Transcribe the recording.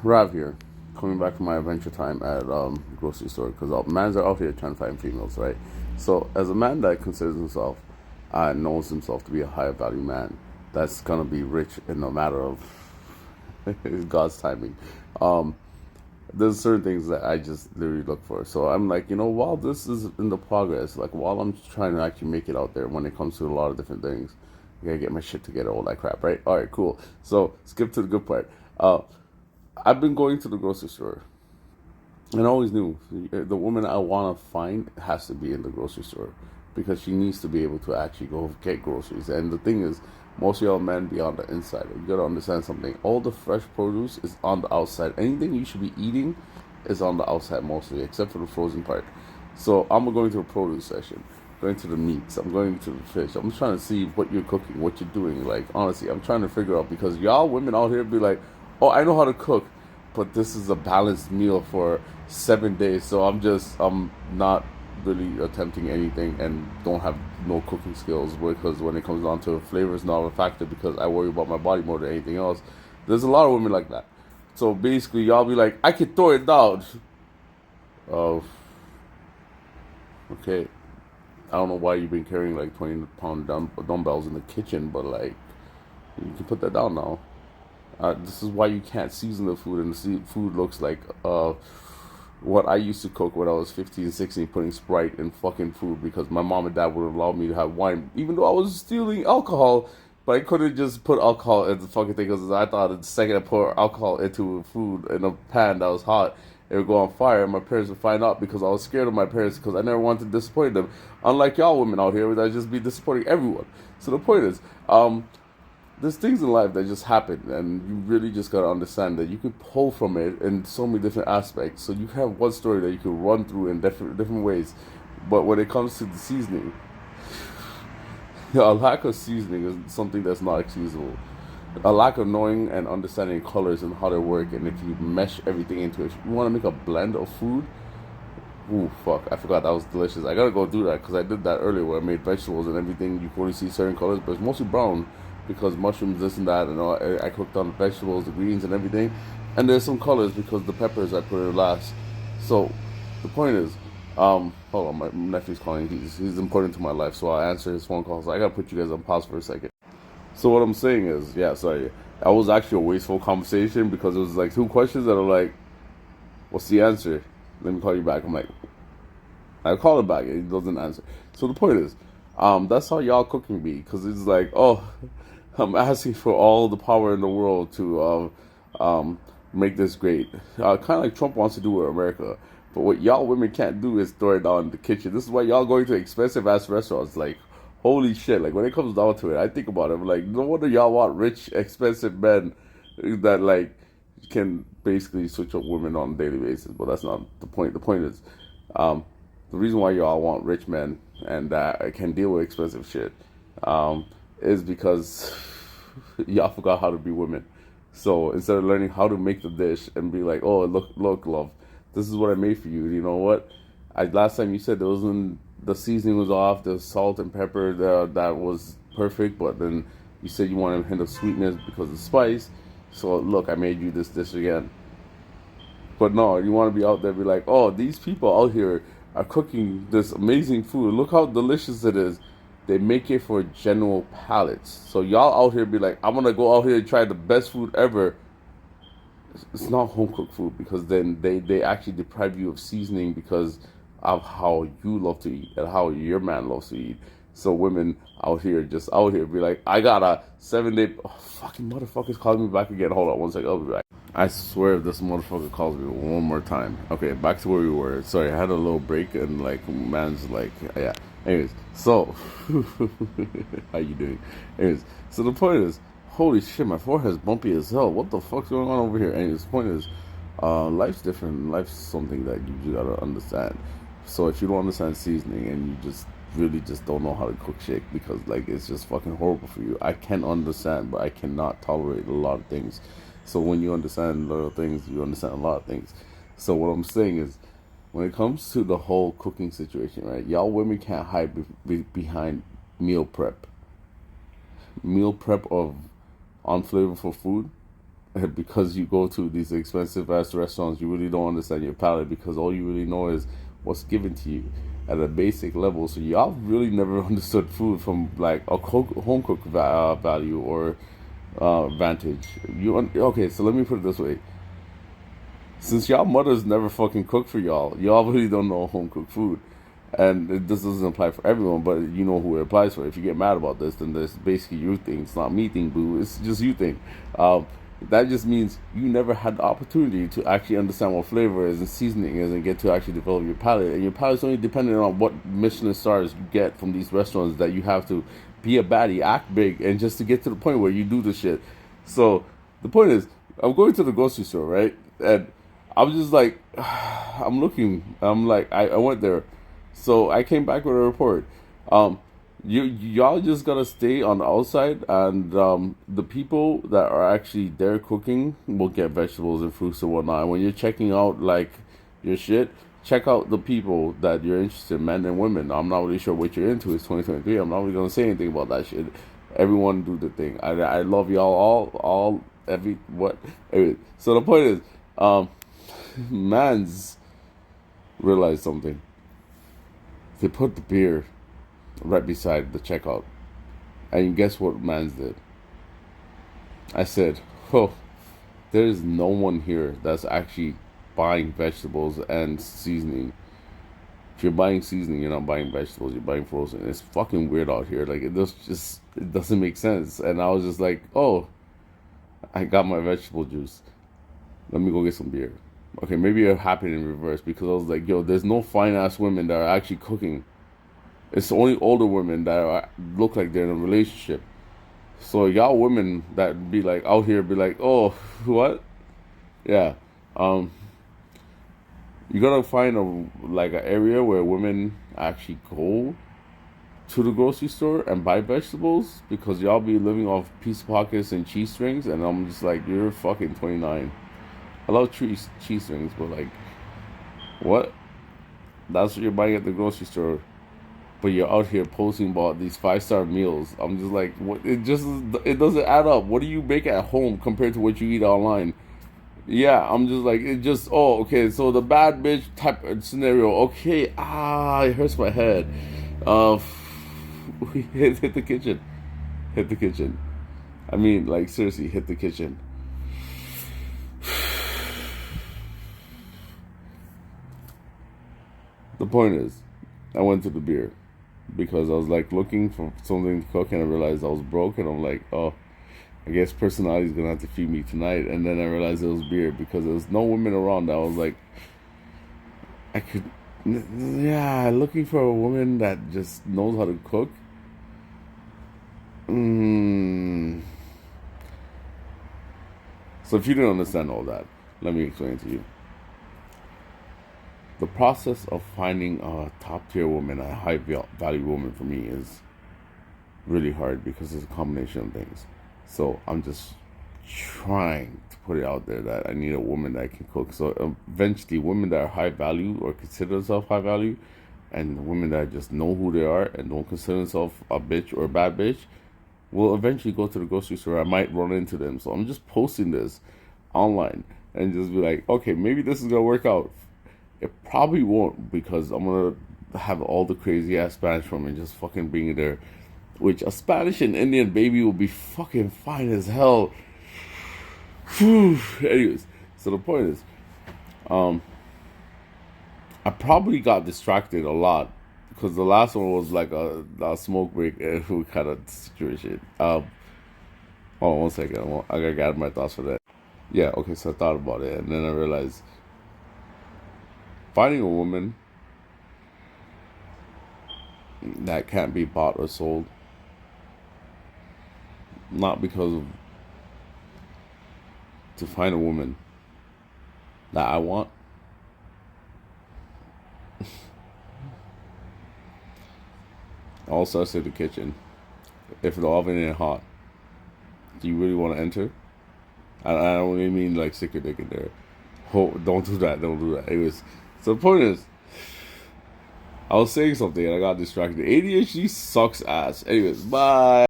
Rav here, coming back from my adventure time at grocery store because mans are out here trying to find females, right? So as a man that considers himself, knows himself to be a higher value man, that's gonna be rich in a matter of God's timing. Um, there's certain things that I just literally look for. So I'm like, while this is in the progress, like while I'm trying to actually make it out there when it comes to a lot of different things, I gotta get my shit together, all that crap, right? All right, cool. So skip to the good part. I've been going to the grocery store, and I always knew the woman I want to find has to be in the grocery store because she needs to be able to actually go get groceries. And the thing is, most of y'all men be on the inside. You gotta understand something. All the fresh produce is on the outside. Anything you should be eating is on the outside mostly, except for the frozen part. So I'm going to the produce section, going to the meats. I'm going to the fish. I'm trying to see what you're cooking, what you're doing. Like honestly, I'm trying to figure out because y'all women out here be like, "Oh, I know how to cook," but this is a balanced meal for 7 days. So I'm not really attempting anything and don't have no cooking skills because when it comes down to flavor is not a factor because I worry about my body more than anything else. There's a lot of women like that. So basically, y'all be like, I can throw it down. Oh, okay. I don't know why you've been carrying like 20-pound dumbbells in the kitchen, but like, you can put that down now. This is why you can't season the food, and the food looks like what I used to cook when I was 15, 16, putting Sprite in fucking food because my mom and dad wouldn't allow me to have wine, even though I was stealing alcohol. But I couldn't just put alcohol in the fucking thing because I thought the second I put alcohol into food in a pan that was hot, it would go on fire, and my parents would find out because I was scared of my parents because I never wanted to disappoint them. Unlike y'all women out here, that just be disappointing everyone. So the point is, there's things in life that just happen, and you really just gotta understand that you can pull from it in so many different aspects. So you have one story that you can run through in different ways, but when it comes to the seasoning, a lack of seasoning is something that's not excusable. A lack of knowing and understanding colors and how they work, and if you mesh everything into it, you want to make a blend of food. Ooh, fuck! I forgot that was delicious. I gotta go do that because I did that earlier where I made vegetables and everything. You can only see certain colors, but it's mostly brown because mushrooms, this and that, and all. I cooked on the vegetables, the greens, and everything. And there's some colors because the peppers I put in last. So the point is, hold on, my nephew's calling. He's important to my life, so I'll answer his phone call. So I gotta put you guys on pause for a second. So what I'm saying is, yeah, sorry, that was actually a wasteful conversation because it was like two questions that are like, what's the answer? Let me call you back. I'm like, I call him back and he doesn't answer. So the point is, that's how y'all cooking be because it's like, oh, I'm asking for all the power in the world to make this great. Kind of like Trump wants to do with America. But what y'all women can't do is throw it down in the kitchen. This is why y'all going to expensive ass restaurants. Like, holy shit! Like when it comes down to it, I think about it. I'm like, no wonder y'all want rich, expensive men that like can basically switch up women on a daily basis. But that's not the point. The point is, um, the reason why y'all want rich men and that can deal with expensive shit um, is because y'all forgot how to be women. So instead of learning how to make the dish and be like, oh, look, love, this is what I made for you. You know what? Last time you said there wasn't the seasoning was off, the salt and pepper that was perfect, but then you said you wanted a hint of sweetness because of spice. So look, I made you this dish again. But no, you want to be out there, be like, oh, these people out here are cooking this amazing food. Look how delicious it is. They make it for general palates. So y'all out here be like, I'm gonna go out here and try the best food ever. It's not home cooked food because then they actually deprive you of seasoning because of how you love to eat and how your man loves to eat. So women out here just out here be like, I got a 7 day. Oh, fucking motherfuckers calling me back again. Hold on one second. I'll be back. I swear if this motherfucker calls me one more time. Okay, back to where we were. Sorry, I had a little break and like man's like yeah. Anyways, so how you doing? Anyways, so the point is, holy shit, my forehead's bumpy as hell. What the fuck's going on over here? Anyways, the point is, life's different. Life's something that you just gotta understand. So if you don't understand seasoning and you just really just don't know how to cook shit because like it's just fucking horrible for you. I can understand, but I cannot tolerate a lot of things. So when you understand little things, you understand a lot of things. So what I'm saying is, when it comes to the whole cooking situation, right? Y'all women can't hide behind meal prep. Meal prep of unflavorful food. because you go to these expensive ass restaurants, you really don't understand your palate because all you really know is what's given to you at a basic level. So y'all really never understood food from like a home cooked value or vantage. Okay? So let me put it this way: since y'all mothers never fucking cook for y'all really don't know home cooked food. And this doesn't apply for everyone, but you know who it applies for. If you get mad about this, then that's basically your thing. It's not me thing, boo. It's just you thing. That just means you never had the opportunity to actually understand what flavor is and seasoning is and get to actually develop your palate. And your palate's only dependent on what Michelin stars you get from these restaurants that you have to be a baddie, act big, and just to get to the point where you do the shit. So the point is, I'm going to the grocery store, right? And I'm just like, I'm looking. I'm like, I went there. So I came back with a report. Y'all just gotta stay on the outside, and the people that are actually there cooking will get vegetables and fruits and whatnot. And when you're checking out like your shit, check out the people that you're interested in, men and women. I'm not really sure what you're into. It's 2023. I'm not really gonna say anything about that shit. Everyone do the thing. I love y'all all every what. Anyway, so the point is, man's realized something. They put the beer right beside the checkout. And guess what Mans did? I said, oh, there is no one here that's actually buying vegetables and seasoning. If you're buying seasoning, you're not buying vegetables, you're buying frozen. It's fucking weird out here. Like, it doesn't make sense. And I was just like, oh, I got my vegetable juice. Let me go get some beer. Okay, maybe it happened in reverse because I was like, yo, there's no fine ass women that are actually cooking. It's only older women that look like they're in a relationship. So y'all women that be like out here be like, oh, what? Yeah. You gotta find an area where women actually go to the grocery store and buy vegetables because y'all be living off piece pockets and cheese strings, and I'm just like, you're fucking 29. I love cheese strings, but like, what? That's what you're buying at the grocery store, but you're out here posting about these 5-star meals. I'm just like, what? It doesn't add up. What do you make at home compared to what you eat online? Yeah, I'm just like, okay, so the bad bitch type of scenario. Okay, it hurts my head. Hit the kitchen, hit the kitchen. I mean, like seriously, hit the kitchen. The point is, I went to the beer because I was like looking for something to cook, and I realized I was broke, and I'm like, oh, I guess personality's gonna have to feed me tonight. And then I realized it was beer because there was no women around. I was like, looking for a woman that just knows how to cook. So if you didn't understand all that, let me explain it to you. The process of finding a top tier woman, a high value woman for me is really hard because it's a combination of things. So I'm just trying to put it out there that I need a woman that can cook. So eventually women that are high value or consider themselves high value, and women that just know who they are and don't consider themselves a bitch or a bad bitch will eventually go to the grocery store. I might run into them. So I'm just posting this online and just be like, okay, maybe this is going to work out. It probably won't because I'm going to have all the crazy ass Spanish women just fucking bring it there. Which a Spanish and Indian baby will be fucking fine as hell. Whew. Anyways, so the point is, I probably got distracted a lot because the last one was like a smoke break kind of situation. Hold on 1 second. I gotta gather my thoughts for that. Yeah, okay, so I thought about it and then I realized finding a woman that can't be bought or sold, not because of, to find a woman that I want, all starts in the kitchen. If the oven ain't hot, do you really want to enter? I don't really mean like stick your dick in there. Don't do that. Don't do that. Anyways, so the point is, I was saying something and I got distracted. ADHD sucks ass. Anyways, bye.